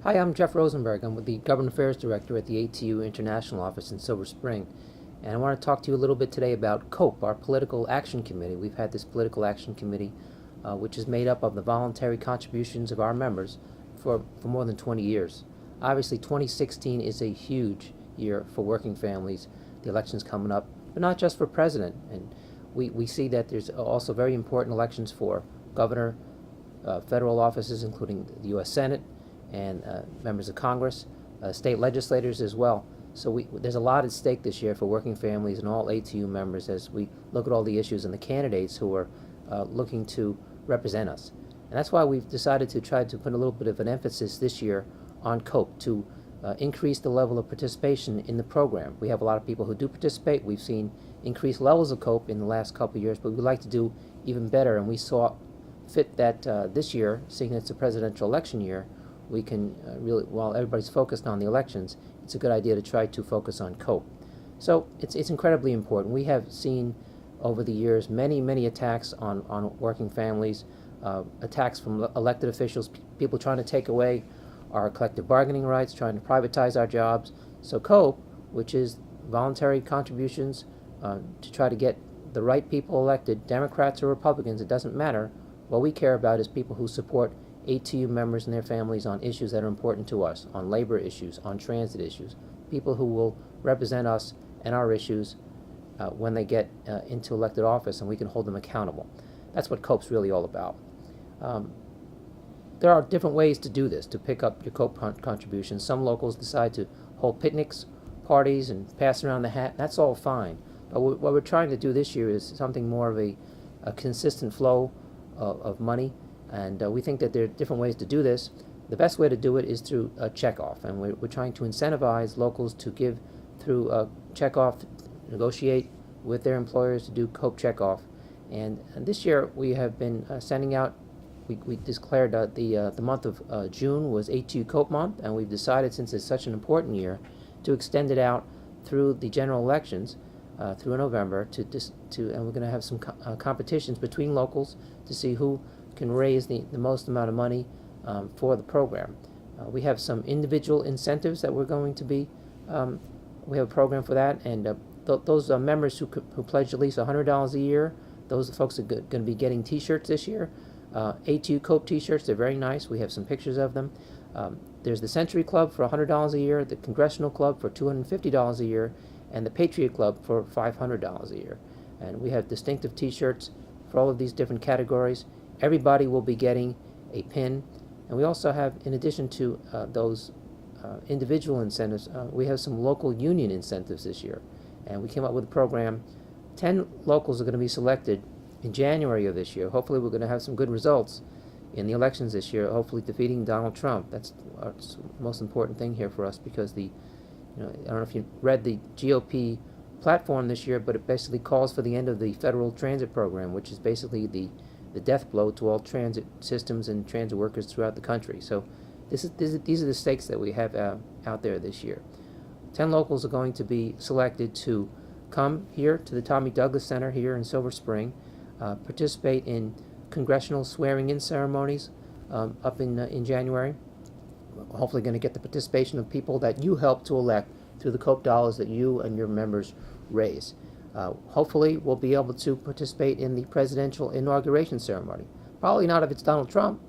Hi, I'm Jeff Rosenberg. I'm with the Government Affairs Director at the ATU International Office in Silver Spring. And I want to talk to you a little bit today about COPE, our Political Action Committee. We've had this Political Action Committee, which is made up of the voluntary contributions of our members for more than 20 years. Obviously, 2016 is a huge year for working families. The election's coming up, but not just for president. And we see that there's also very important elections for governor, federal offices, including the U.S. Senate, and members of Congress, state legislators as well. So there's a lot at stake this year for working families and all ATU members as we look at all the issues and the candidates who are looking to represent us. And that's why we've decided to try to put a little bit of an emphasis this year on COPE to increase the level of participation in the program. We have a lot of people who do participate. We've seen increased levels of COPE in the last couple of years, but we'd like to do even better, and we saw fit that this year, seeing it's a presidential election year, we can really, while everybody's focused on the elections, it's a good idea to try to focus on COPE. So it's incredibly important. We have seen over the years many attacks on working families, attacks from elected officials, people trying to take away our collective bargaining rights, trying to privatize our jobs. So COPE, which is voluntary contributions to try to get the right people elected, Democrats or Republicans, it doesn't matter. What we care about is people who support ATU members and their families on issues that are important to us, on labor issues, on transit issues, people who will represent us and our issues when they get into elected office, and we can hold them accountable. That's what COPE's really all about. There are different ways to do this, to pick up your COPE contributions. Some locals decide to hold picnics, parties, and pass around the hat. That's all fine. But what we're trying to do this year is something more of a consistent flow of money. And we think that there are different ways to do this. The best way to do it is through a checkoff, and we're trying to incentivize locals to give through a checkoff, negotiate with their employers to do COPE checkoff. And this year we have been sending out. We declared the month of June was ATU COPE month, and we've decided, since it's such an important year, to extend it out through the general elections through November. And we're going to have some competitions between locals to see who can raise the most amount of money for the program. We have some individual incentives that we're going to be, we have a program for that, and those members who pledge at least $100 a year, those folks are going to be getting t-shirts this year. ATU COPE t-shirts, they're very nice. We have some pictures of them. There's the Century Club for $100 a year, the Congressional Club for $250 a year, and the Patriot Club for $500 a year. And we have distinctive t-shirts for all of these different categories. Everybody will be getting a pin, and we also have, in addition to those individual incentives, we have some local union incentives this year, and we came up with a program. 10 locals are going to be selected in January of this year. Hopefully we're going to have some good results in the elections this year, hopefully defeating Donald Trump. That's the most important thing here for us, because I don't know if you read the GOP platform this year, but it basically calls for the end of the federal transit program, which is basically the death blow to all transit systems and transit workers throughout the country. So these are the stakes that we have out there this year. 10 locals are going to be selected to come here to the Tommy Douglas Center here in Silver Spring, participate in congressional swearing-in ceremonies up in January. Hopefully going to get the participation of people that you help to elect through the COPE dollars that you and your members raise. Hopefully we'll be able to participate in the presidential inauguration ceremony. Probably not if it's Donald Trump.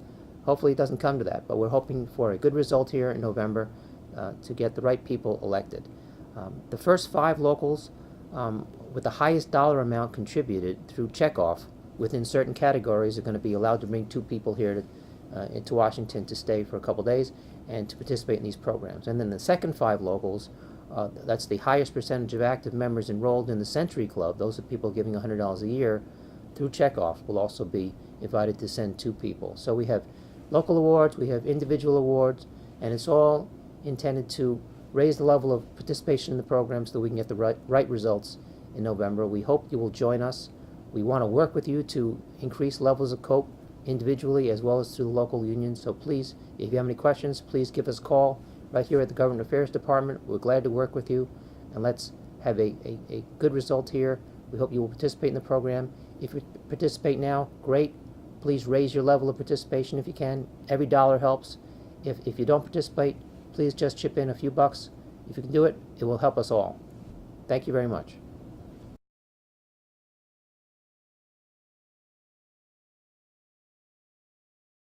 Hopefully it doesn't come to that, but we're hoping for a good result here in November to get the right people elected. The first 5 locals with the highest dollar amount contributed through checkoff within certain categories are going to be allowed to bring 2 people here into Washington to stay for a couple days and to participate in these programs. And then the second 5 locals, that's the highest percentage of active members enrolled in the Century Club. Those are people giving $100 a year through checkoff will also be invited to send 2 people. So we have local awards, we have individual awards, and it's all intended to raise the level of participation in the program so that we can get the right results in November. We hope you will join us. We want to work with you to increase levels of COPE individually as well as through the local unions. So please, if you have any questions, please give us a call right here at the Government Affairs Department. We're glad to work with you, and let's have a good result here. We hope you will participate in the program. If you participate now, great. Please raise your level of participation if you can. Every dollar helps. If you don't participate, please just chip in a few bucks. If you can do it, it will help us all. Thank you very much.